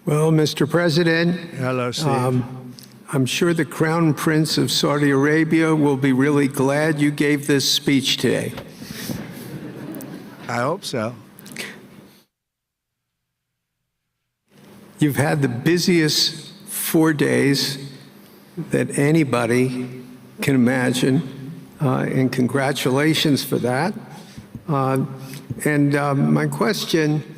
Well, Mr. President, Hello, Steve. I'm sure the Crown Prince of Saudi Arabia will be really glad you gave this speech today. I hope so. You've had the busiest 4 days that anybody can imagine, and congratulations for that. My question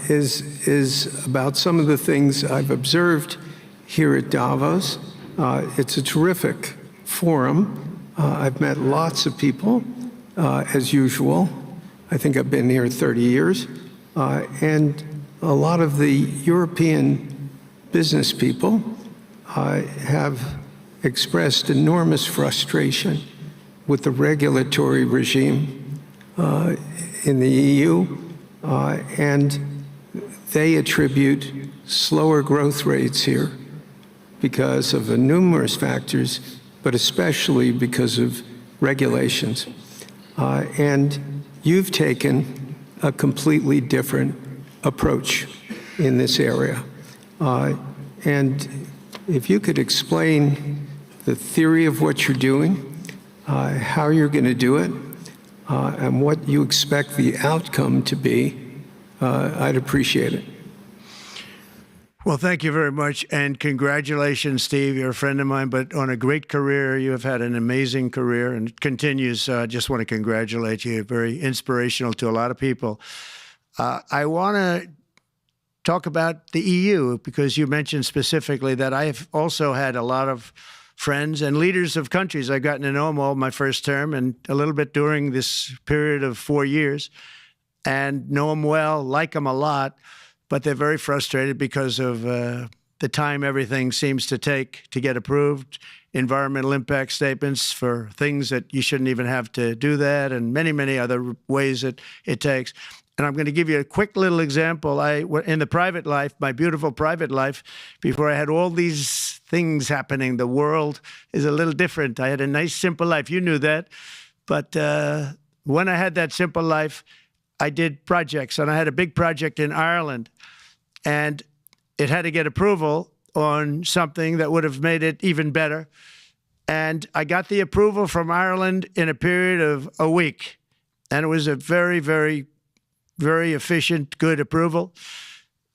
is about some of the things I've observed here at Davos. It's a terrific forum. I've met lots of people, as usual. I think I've been here 30 years. And a lot of the European business people have expressed enormous frustration with the regulatory regime in the EU, and they attribute slower growth rates here because of numerous factors, but especially because of regulations. And you've taken a completely different approach in this area. And if you could explain the theory of what you're doing, how you're going to do it, and what you expect the outcome to be, I'd appreciate it. Well, thank you very much, and congratulations, Steve. You're a friend of mine, but on a great career. You have had an amazing career, and it continues. I just want to congratulate you. Very inspirational to a lot of people. I want to talk about the EU, because you mentioned specifically that I have also had a lot of friends and leaders of countries. I've gotten to know them all my first term and a little bit during this period of 4 years, and know them well, like them a lot, but they're very frustrated because of the time everything seems to take to get approved, environmental impact statements for things that you shouldn't even have to do that, and many, many other ways that it takes. And I'm going to give you a quick little example. In the private life, my beautiful private life, before I had all these things happening, the world is a little different. I had a nice, simple life. You knew that. But when I had that simple life, I did projects. And I had a big project in Ireland. And it had to get approval on something that would have made it even better. And I got the approval from Ireland in a period of a week. And it was a very, very, very efficient, good approval.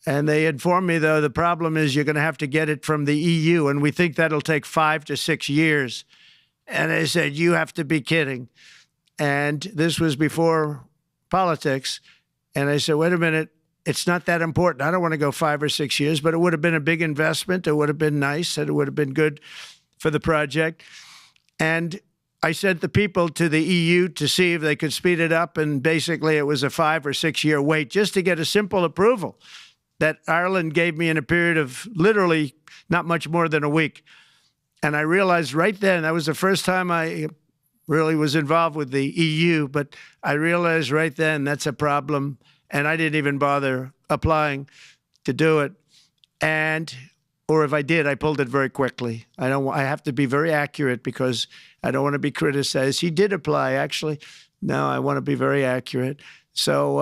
And they informed me, though, the problem is you're going to have to get it from the EU, and we think that'll take 5 to 6 years. And they said, you have to be kidding. And this was before politics. And I said, wait a minute, it's not that important. I don't want to go 5 or 6 years, but it would have been a big investment. It would have been nice, and it would have been good for the project. And I sent the people to the EU to see if they could speed it up, and basically it was a 5 or 6 year wait just to get a simple approval that Ireland gave me in a period of literally not much more than a week. And I realized right then, that was the first time I really was involved with the EU, but I realized right then that's a problem, and I didn't even bother applying to do it. Or if I did, I pulled it very quickly. I have to be very accurate because I don't want to be criticized. He did apply, actually. No, I want to be very accurate. So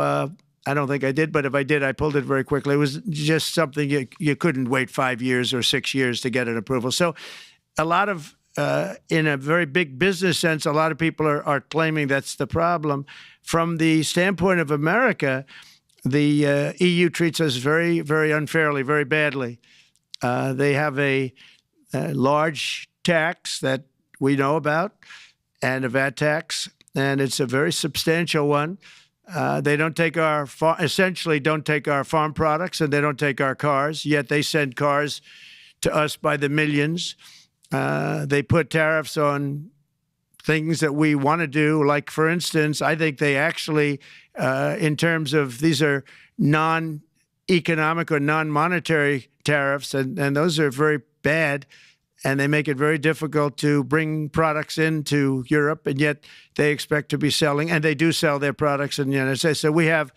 I don't think I did, but if I did, I pulled it very quickly. It was just something you couldn't wait 5 years or 6 years to get an approval. So a lot of, in a very big business sense, a lot of people are claiming that's the problem. From the standpoint of America, the EU treats us very, very unfairly, very badly. They have a large tax that we know about, and a VAT tax, and it's a very substantial one. They don't take essentially don't take our farm products, and they don't take our cars, yet they send cars to us by the millions. They put tariffs on things that we want to do. Like, for instance, I think they actually, in terms of these are non-economic or non-monetary tariffs, and those are very bad, and they make it very difficult to bring products into Europe, and yet they expect to be selling, and they do sell their products in the United States. So we have,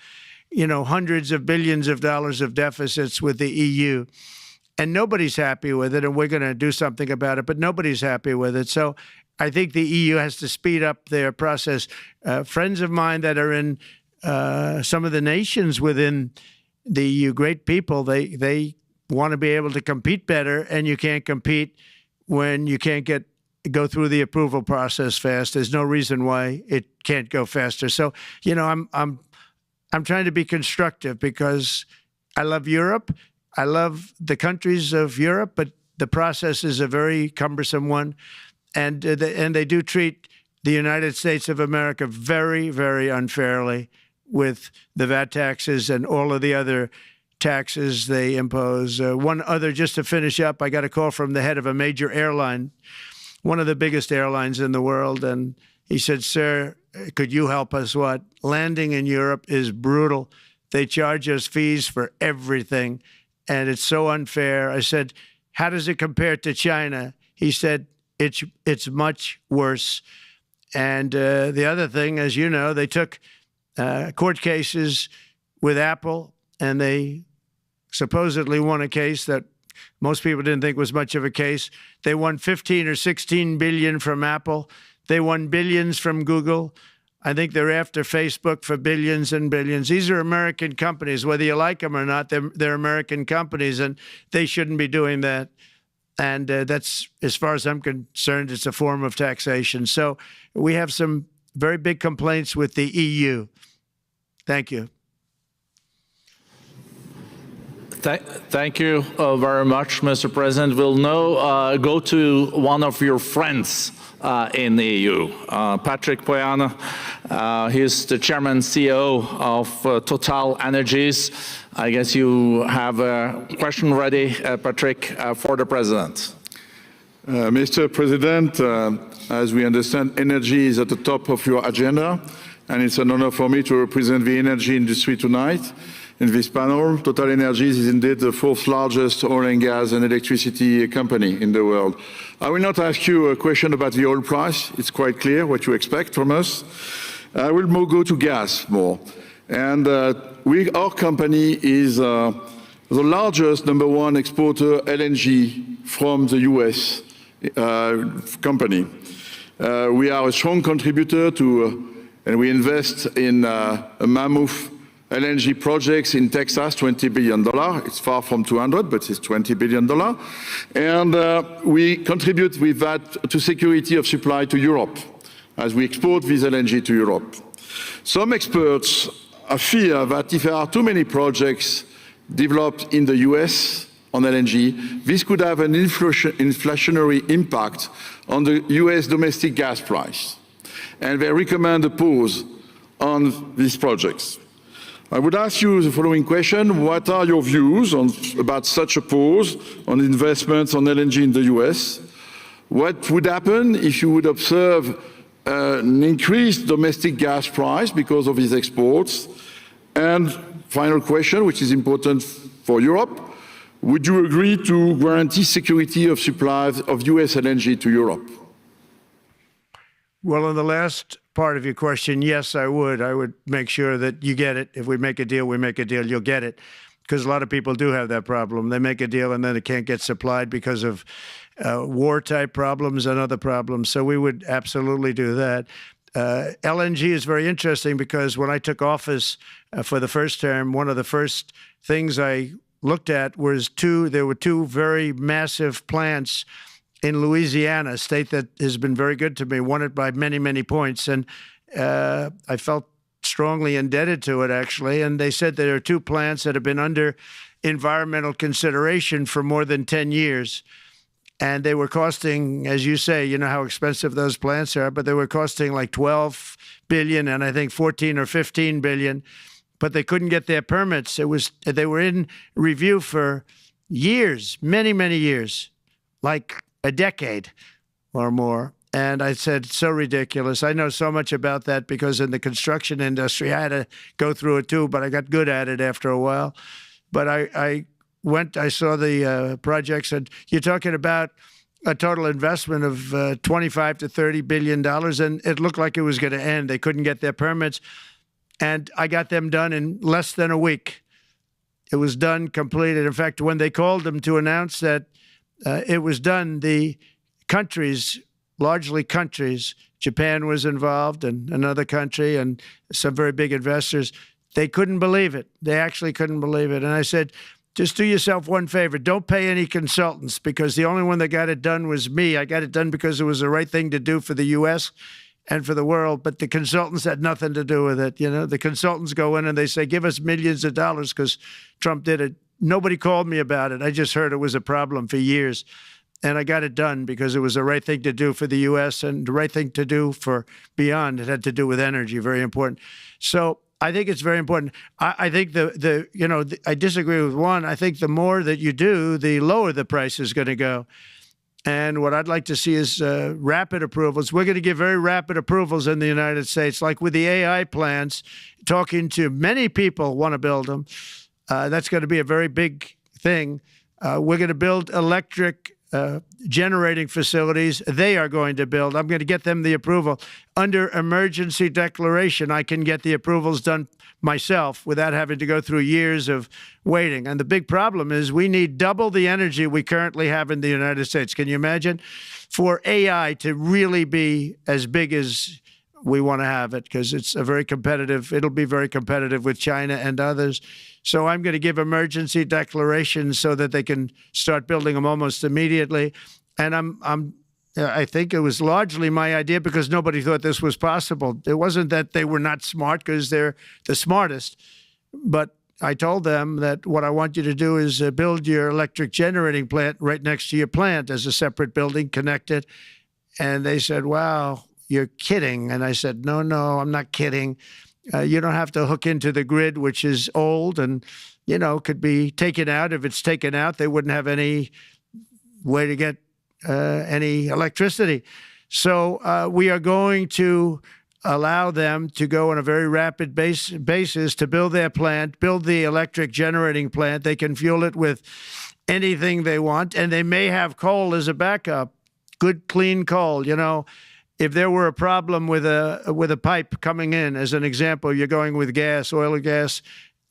hundreds of billions of dollars of deficits with the EU, and nobody's happy with it, and we're going to do something about it, but nobody's happy with it. So I think the EU has to speed up their process. Friends of mine that are in some of the nations within the EU, great people, they want to be able to compete better, and you can't compete when you can't go through the approval process fast. There's no reason why it can't go faster. So, I'm trying to be constructive because I love Europe. I love the countries of Europe, but the process is a very cumbersome one, and they do treat the United States of America very, very unfairly with the VAT taxes and all of the other taxes they impose. One other, just to finish up, I got a call from the head of a major airline, one of the biggest airlines in the world, and he said, "Sir, could you help us? What? Landing in Europe is brutal. They charge us fees for everything, and it's so unfair." I said, "How does it compare to China?" He said, it's much worse. And the other thing, as you know, they took court cases with Apple, and they supposedly won a case that most people didn't think was much of a case. They won 15 or 16 billion from Apple. They won billions from Google. I think they're after Facebook for billions and billions. These are American companies. Whether you like them or not, they're American companies, and they shouldn't be doing that. And that's, as far as I'm concerned, it's a form of taxation. So we have some very big complaints with the EU. Thank you. Thank you very much, Mr. President. We'll now go to one of your friends in the EU, Patrick Pouyanné. He is the chairman CEO of Total Energies. I guess you have a question ready, Patrick, for the president. Mr. President, as we understand, energy is at the top of your agenda, and it's an honor for me to represent the energy industry tonight. In this panel, Total Energies is indeed the fourth largest oil and gas and electricity company in the world. I will not ask you a question about the oil price. It's quite clear what you expect from us. I will go to gas more. And our company is the largest number one exporter LNG from the US company. We are a strong contributor to, and we invest in a mammoth LNG projects in Texas, $20 billion. It's far from 200, but it's $20 billion. And we contribute with that to security of supply to Europe, as we export this LNG to Europe. Some experts fear that if there are too many projects developed in the US on LNG, this could have an inflationary impact on the US domestic gas price. And they recommend a pause on these projects. I would ask you the following question. What are your views about such a pause on investments on LNG in the US? What would happen if you would observe an increased domestic gas price because of these exports? And final question, which is important for Europe, would you agree to guarantee security of supply of US LNG to Europe? Well, in the last part of your question, yes, I would. I would make sure that you get it. If we make a deal, we make a deal, you'll get it. Because a lot of people do have that problem. They make a deal and then it can't get supplied because of war-type problems and other problems. So we would absolutely do that. LNG is very interesting because when I took office for the first term, one of the first things I looked at was there were two very massive plants in Louisiana, a state that has been very good to me, won it by many, many points. And I felt strongly indebted to it, actually. And they said there are two plants that have been under environmental consideration for more than 10 years. And they were costing, as you say, you know how expensive those plants are, but they were costing like 12 billion and I think 14 or 15 billion, but they couldn't get their permits. They were in review for years, many, many years, like a decade or more. And I said, so ridiculous. I know so much about that because in the construction industry, I had to go through it too, but I got good at it after a while. But I saw the projects, and you're talking about a total investment of 25 to $30 billion, and it looked like it was going to end. They couldn't get their permits, and I got them done in less than a week. It was done, completed. In fact, when they called them to announce that it was done, the countries, largely countries, Japan was involved and another country and some very big investors, they couldn't believe it. They actually couldn't believe it. And I said, just do yourself one favor. Don't pay any consultants, because the only one that got it done was me. I got it done because it was the right thing to do for the U.S. and for the world, but the consultants had nothing to do with it. You know, the consultants go in and they say, give us millions of dollars because Trump did it. Nobody called me about it. I just heard it was a problem for years. And I got it done because it was the right thing to do for the U.S. and the right thing to do for beyond. It had to do with energy, very important. So I think it's very important. I think I disagree with one. I think the more that you do, the lower the price is going to go. And what I'd like to see is rapid approvals. We're going to give very rapid approvals in the United States, like with the AI plants, talking to many people want to build them. That's going to be a very big thing. We're going to build electric generating facilities. They are going to build. I'm going to get them the approval. Under emergency declaration, I can get the approvals done myself without having to go through years of waiting. And the big problem is we need double the energy we currently have in the United States. Can you imagine? For AI to really be as big as we want to have it, because it's it'll be very competitive with China and others. So I'm going to give emergency declarations so that they can start building them almost immediately. And I think it was largely my idea because nobody thought this was possible. It wasn't that they were not smart, because they're the smartest. But I told them that what I want you to do is build your electric generating plant right next to your plant as a separate building, connected. And they said, wow, you're kidding. And I said, no, I'm not kidding. You don't have to hook into the grid, which is old and, could be taken out. If it's taken out, they wouldn't have any way to get any electricity. So we are going to allow them to go on a very rapid basis to build their plant, build the electric generating plant. They can fuel it with anything they want, and they may have coal as a backup, good, clean coal, If there were a problem with a pipe coming in, as an example, you're going with gas, oil or gas,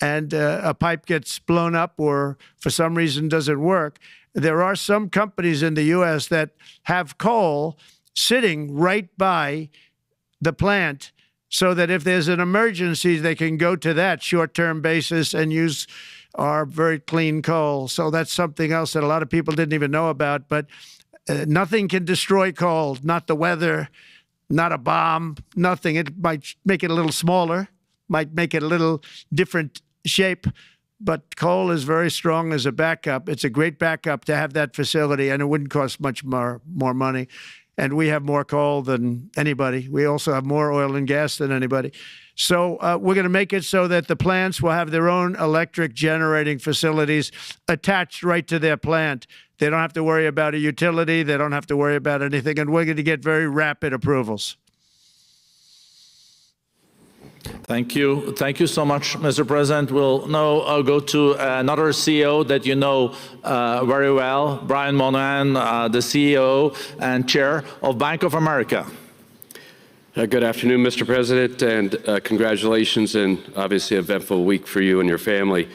and a pipe gets blown up or for some reason doesn't work, there are some companies in the U.S. that have coal sitting right by the plant so that if there's an emergency, they can go to that short-term basis and use our very clean coal. So that's something else that a lot of people didn't even know about, but nothing can destroy coal, not the weather, not a bomb, nothing. It might make it a little smaller, might make it a little different shape, but coal is very strong as a backup. It's a great backup to have that facility, and it wouldn't cost much more money. And we have more coal than anybody. We also have more oil and gas than anybody. So we're going to make it so that the plants will have their own electric generating facilities attached right to their plant. They don't have to worry about a utility. They don't have to worry about anything. And we're going to get very rapid approvals. Thank you. Thank you so much, Mr. President. We'll now go to another CEO that you know very well, Brian Moynihan, the CEO and Chair of Bank of America. Good afternoon, Mr. President, and congratulations, and obviously an eventful week for you and your family.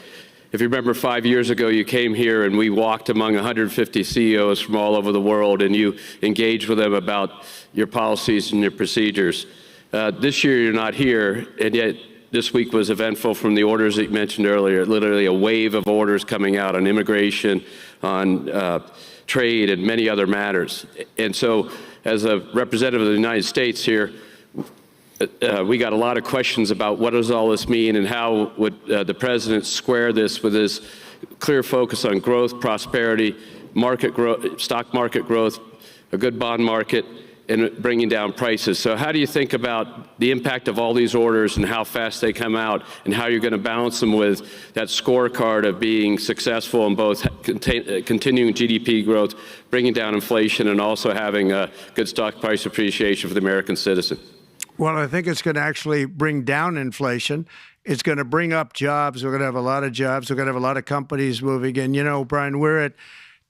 If you remember 5 years ago, you came here and we walked among 150 CEOs from all over the world, and you engaged with them about your policies and your procedures. This year, you're not here, and yet this week was eventful from the orders that you mentioned earlier, literally a wave of orders coming out on immigration, on trade, and many other matters. And so, as a representative of the United States here, we got a lot of questions about what does all this mean and how would the president square this with his clear focus on growth, prosperity, market growth, stock market growth, a good bond market, and bringing down prices. So how do you think about the impact of all these orders and how fast they come out, and how you're going to balance them with that scorecard of being successful in both continuing GDP growth, bringing down inflation, and also having a good stock price appreciation for the American citizen? Well, I think it's going to actually bring down inflation. It's going to bring up jobs. We're going to have a lot of jobs. We're going to have a lot of companies moving in. Brian, we're at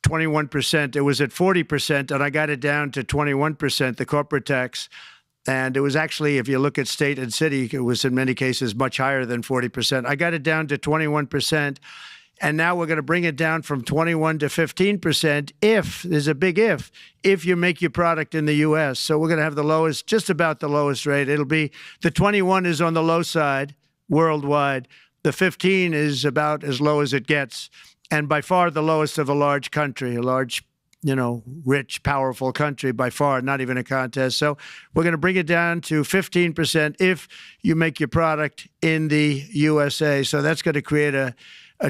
21%. It was at 40%, and I got it down to 21%, the corporate tax. And it was actually, if you look at state and city, it was in many cases much higher than 40%. I got it down to 21%. And now we're going to bring it down from 21 to 15% if, there's a big if you make your product in the U.S. So we're going to have the lowest, just about the lowest rate. It'll be, the 21 is on the low side worldwide. The 15 is about as low as it gets. and by far the lowest of a large country, a large, rich, powerful country by far, not even a contest. So we're going to bring it down to 15% if you make your product in the USA. So that's going to create a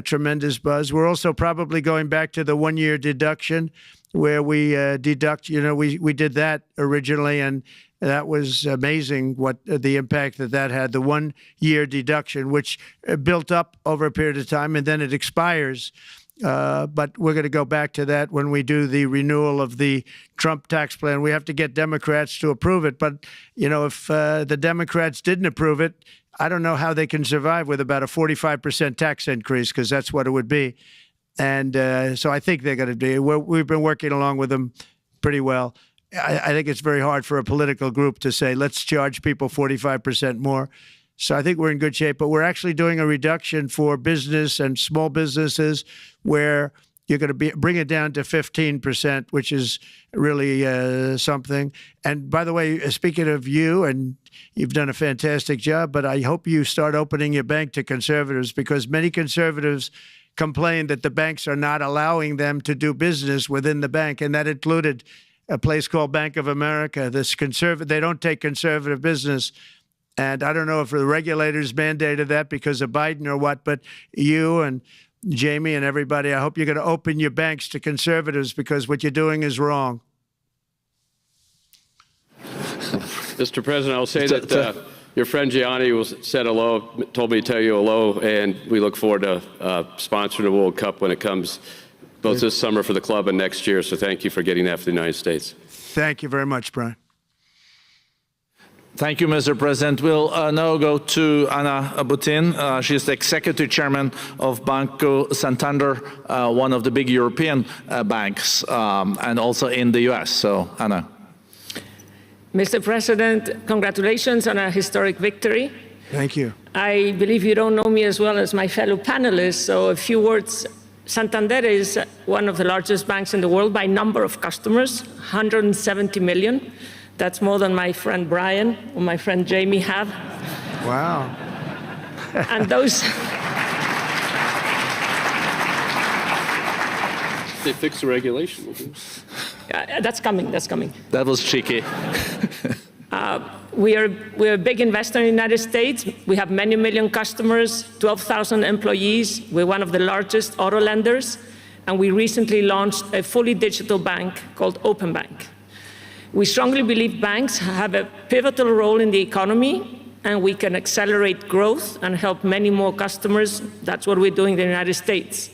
tremendous buzz. We're also probably going back to the one-year deduction where we deduct, we did that originally, and that was amazing what the impact that had, the one-year deduction, which built up over a period of time, and then it expires. But we're going to go back to that when we do the renewal of the Trump tax plan. We have to get Democrats to approve it. But, if the Democrats didn't approve it, I don't know how they can survive with about a 45% tax increase, because that's what it would be. And so I think they're going to do. We've been working along with them pretty well. I think it's very hard for a political group to say, let's charge people 45% more. So I think we're in good shape. But we're actually doing a reduction for business and small businesses where you're going to bring it down to 15%, which is really something. And by the way, speaking of you, and you've done a fantastic job, but I hope you start opening your bank to conservatives, because many conservatives complain that the banks are not allowing them to do business within the bank, and that included a place called Bank of America. They don't take conservative business. And I don't know if the regulators mandated that because of Biden or what, but you and Jamie and everybody, I hope you're going to open your banks to conservatives, because what you're doing is wrong. Mr. President, I'll say that your friend Gianni said hello, told me to tell you hello, and we look forward to sponsoring the World Cup when it comes, both this summer for the club and next year. So thank you for getting that for the United States. Thank you very much, Brian. Thank you, Mr. President. We'll now go to Anna Butin. She's the executive chairman of Banco Santander, one of the big European banks, and also in the U.S. So, Anna. Mr. President, congratulations on a historic victory. Thank you. I believe you don't know me as well as my fellow panelists, so a few words. Santander is one of the largest banks in the world by number of customers, 170 million. That's more than my friend Brian or my friend Jamie have. Wow. And those... They fixed the regulation. That's coming, that's coming. That was cheeky. We're a big investor in the United States. We have many million customers, 12,000 employees. We're one of the largest auto lenders. And we recently launched a fully digital bank called Open Bank. We strongly believe banks have a pivotal role in the economy, and we can accelerate growth and help many more customers. That's what we're doing in the United States.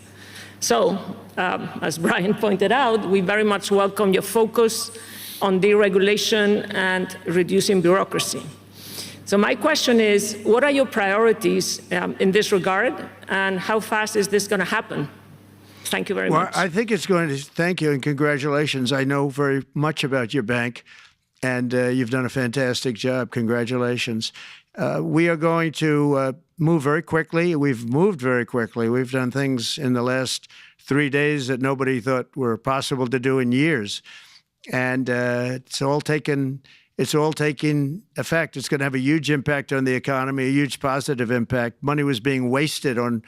So, as Brian pointed out, we very much welcome your focus on deregulation and reducing bureaucracy. So my question is, what are your priorities in this regard, and how fast is this going to happen? Thank you very much. Well, I think it's going to, thank you and congratulations. I know very much about your bank, and you've done a fantastic job. Congratulations. We are going to move very quickly. We've moved very quickly. We've done things in the last 3 days that nobody thought were possible to do in years. And it's all taking effect. It's going to have a huge impact on the economy, a huge positive impact. Money was being wasted on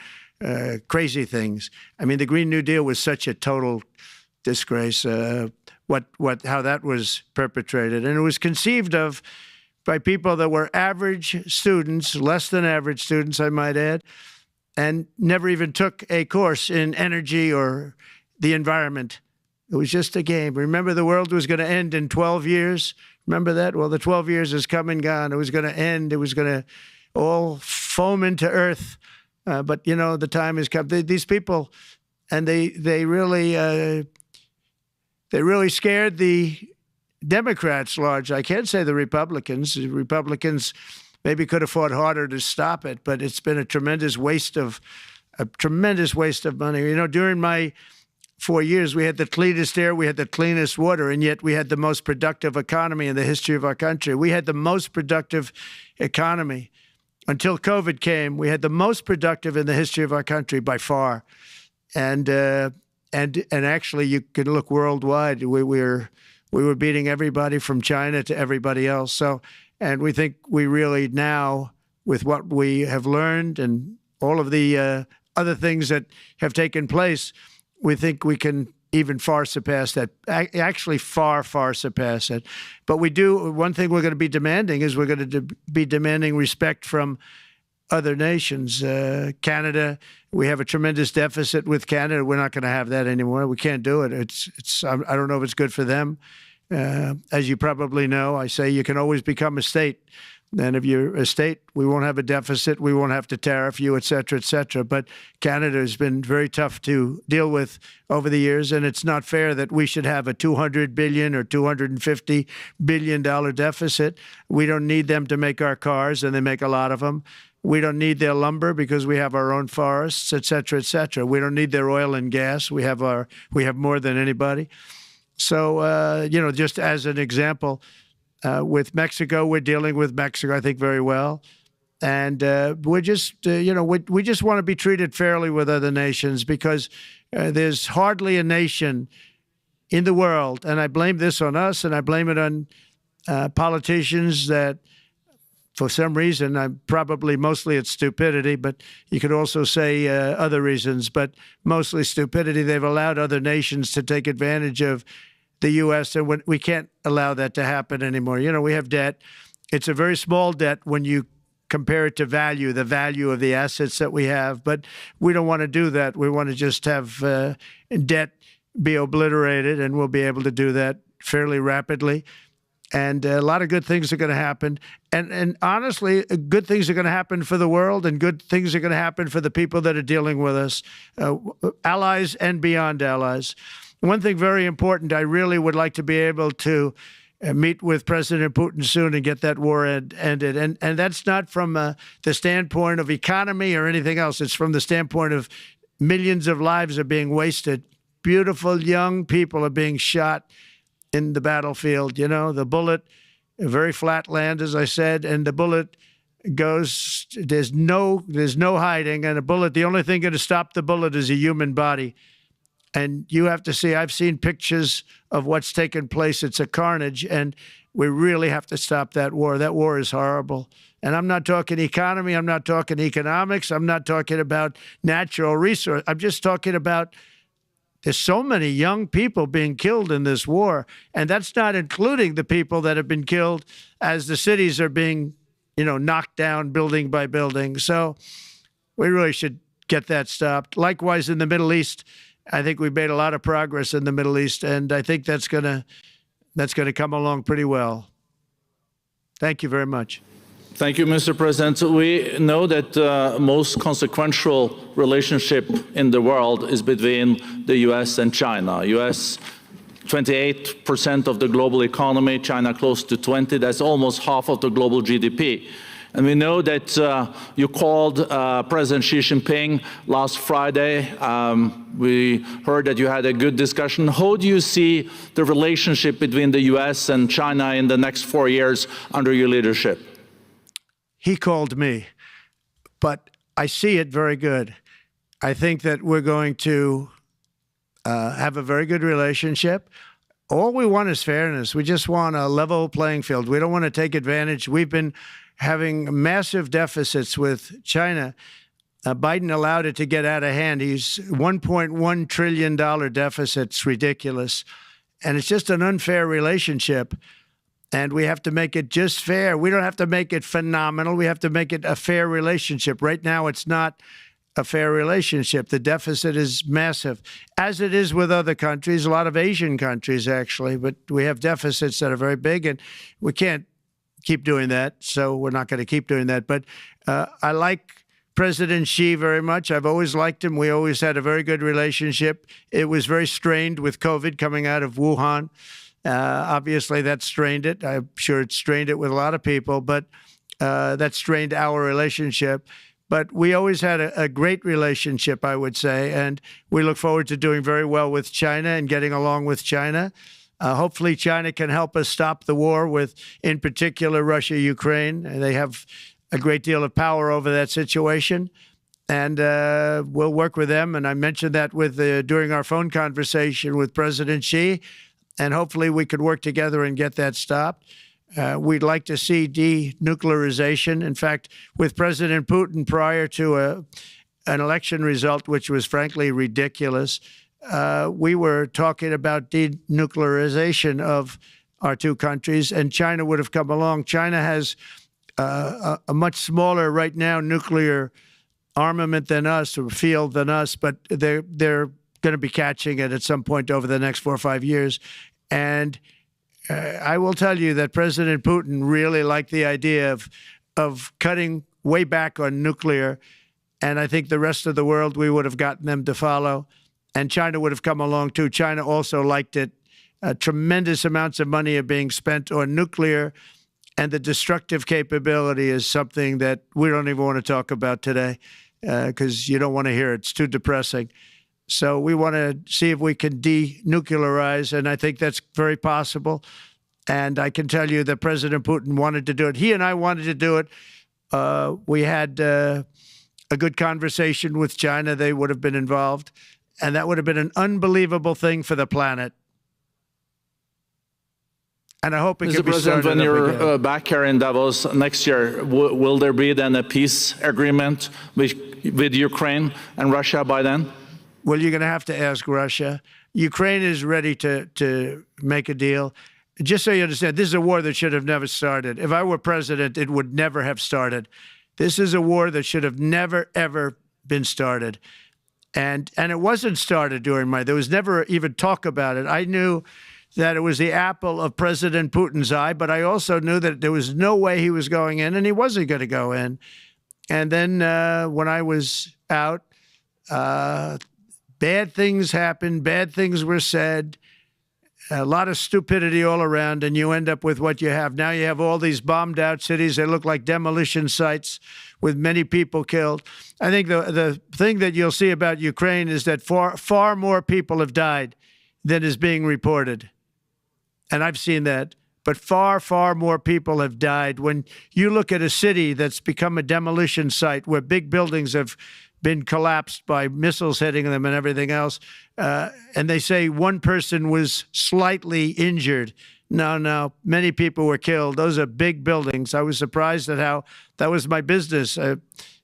crazy things. I mean, the Green New Deal was such a total disgrace, how that was perpetrated. And it was conceived of by people that were average students, less than average students, I might add, and never even took a course in energy or the environment. It was just a game. Remember, the world was going to end in 12 years? Remember that? Well, the 12 years has come and gone. It was going to end. It was going to all foam into earth. But, you know, the time has come. These people, and they really scared the Democrats large. I can't say the Republicans. The Republicans maybe could have fought harder to stop it, but it's been a tremendous waste of money. You know, during my 4 years, we had the cleanest air, we had the cleanest water, and yet we had the most productive economy in the history of our country. We had the most productive economy. Until COVID came, we had the most productive in the history of our country by far. And actually, you can look worldwide. We were beating everybody from China to everybody else. So, and we think we really now, with what we have learned and all of the other things that have taken place, we think we can even far surpass that, actually far, far surpass it. But one thing we're going to be demanding is we're going to be demanding respect from other nations. Canada, we have a tremendous deficit with Canada. We're not going to have that anymore. We can't do it. I don't know if it's good for them. As you probably know, I say you can always become a state. And if you're a state, we won't have a deficit, we won't have to tariff you, et cetera, et cetera. But Canada has been very tough to deal with over the years, and it's not fair that we should have a $200 billion or $250 billion deficit. We don't need them to make our cars, and they make a lot of them. We don't need their lumber because we have our own forests, et cetera, et cetera. We don't need their oil and gas. We have more than anybody. So, just as an example, with Mexico, we're dealing with Mexico, I think, very well. And we're just, we just want to be treated fairly with other nations because there's hardly a nation in the world, and I blame this on us, and I blame it on politicians that, for some reason, mostly it's stupidity, but you could also say other reasons, but mostly stupidity. They've allowed other nations to take advantage of the U.S., and we can't allow that to happen anymore. We have debt. It's a very small debt when you compare it to the value of the assets that we have, but we don't want to do that. We want to just have debt be obliterated, and we'll be able to do that fairly rapidly. And a lot of good things are going to happen. And honestly, good things are going to happen for the world, and good things are going to happen for the people that are dealing with us, allies and beyond allies. One thing very important, I really would like to be able to meet with President Putin soon and get that war ended. And that's not from the standpoint of economy or anything else. It's from the standpoint of millions of lives are being wasted. Beautiful young people are being shot in the battlefield. The bullet, very flat land, as I said, and the bullet goes, there's no hiding. And a bullet, the only thing going to stop the bullet is a human body. And you have to see, I've seen pictures of what's taken place. It's a carnage, and we really have to stop that war. That war is horrible. And I'm not talking economy. I'm not talking economics. I'm not talking about natural resource. I'm just talking about there's so many young people being killed in this war. And that's not including the people that have been killed as the cities are being, knocked down building by building. So we really should get that stopped. Likewise, in the Middle East, I think we've made a lot of progress in the Middle East, and I think that's gonna come along pretty well. Thank you very much. Thank you, Mr. President. We know that the most consequential relationship in the world is between the U.S. and China. U.S. 28% of the global economy, China close to 20%. That's almost half of the global GDP. And we know that you called President Xi Jinping last Friday. We heard that you had a good discussion. How do you see the relationship between the U.S. and China in the next 4 years under your leadership? He called me, but I see it very good. I think that we're going to have a very good relationship. All we want is fairness. We just want a level playing field. We don't want to take advantage. We've been having massive deficits with China. Biden allowed it to get out of hand. He's $1.1 trillion deficit. It's ridiculous. And it's just an unfair relationship. And we have to make it just fair. We don't have to make it phenomenal. We have to make it a fair relationship. Right now, it's not a fair relationship. The deficit is massive, as it is with other countries, a lot of Asian countries, actually. But we have deficits that are very big, and we can't keep doing that, so we're not going to keep doing that. But I like President Xi very much. I've always liked him. We always had a very good relationship. It was very strained with COVID coming out of Wuhan. Obviously, that strained it. I'm sure it strained it with a lot of people, but that strained our relationship. But we always had a great relationship, I would say, and we look forward to doing very well with China and getting along with China. Hopefully, China can help us stop the war with, in particular, Russia, Ukraine. They have a great deal of power over that situation, and we'll work with them. And I mentioned that during our phone conversation with President Xi, and hopefully we could work together and get that stopped. We'd like to see denuclearization. In fact, with President Putin, prior to an election result which was frankly ridiculous. We were talking about denuclearization of our two countries, and China would have come along. China has a much smaller right now nuclear armament than us, or field than us, but they're going to be catching it at some point over the next 4 or 5 years. And I will tell you that President Putin really liked the idea of cutting way back on nuclear. And I think the rest of the world, we would have gotten them to follow. And China would have come along too. China also liked it. Tremendous amounts of money are being spent on nuclear. And the destructive capability is something that we don't even want to talk about today because you don't want to hear it. It's too depressing. So we want to see if we can denuclearize, and I think that's very possible. And I can tell you that President Putin wanted to do it. He and I wanted to do it. We had a good conversation with China. They would have been involved, and that would have been an unbelievable thing for the planet. And I hope it can be started Mr. President, when you're again. back here in Davos next year, will there be then a peace agreement with Ukraine and Russia by then? Well, you're going to have to ask Russia. Ukraine is ready to make a deal. Just so you understand, this is a war that should have never started. If I were president, it would never have started. This is a war that should have never, ever been started. And it wasn't started during there was never even talk about it. I knew that it was the apple of President Putin's eye, but I also knew that there was no way he was going in, and he wasn't going to go in. And then when I was out, bad things happened, bad things were said, a lot of stupidity all around, and you end up with what you have. Now you have all these bombed out cities. They look like demolition sites with many people killed. I think the thing that you'll see about Ukraine is that far more people have died than is being reported. And I've seen that. But far, far more people have died. When you look at a city that's become a demolition site where big buildings have been collapsed by missiles hitting them and everything else, and they say one person was slightly injured. No, many people were killed. Those are big buildings. I was surprised at how that was my business.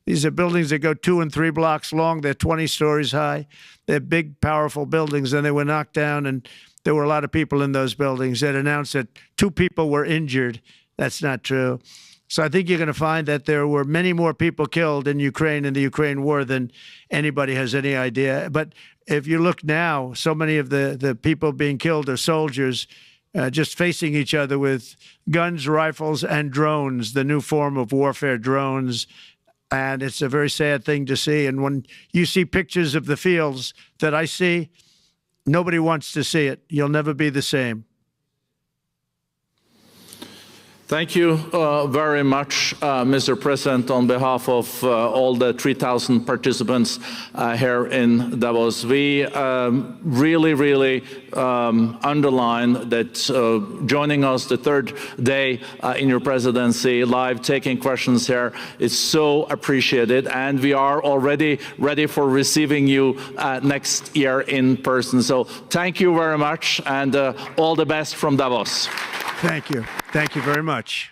These are buildings that go 2 and 3 blocks long. They're 20 stories high. They're big, powerful buildings, and they were knocked down, and there were a lot of people in those buildings that announced that 2 people were injured. That's not true. So I think you're going to find that there were many more people killed in Ukraine in the Ukraine war than anybody has any idea. But if you look now, so many of the people being killed are soldiers just facing each other with guns, rifles, and drones, the new form of warfare, drones. And it's a very sad thing to see. And when you see pictures of the fields that I see, nobody wants to see it. You'll never be the same. Thank you very much, Mr. President, on behalf of all the 3,000 participants here in Davos. We really underline that joining us the 3rd day in your presidency, live taking questions here is so appreciated, and we are already ready for receiving you next year in person. So thank you very much, and all the best from Davos. Thank you. Thank you very much.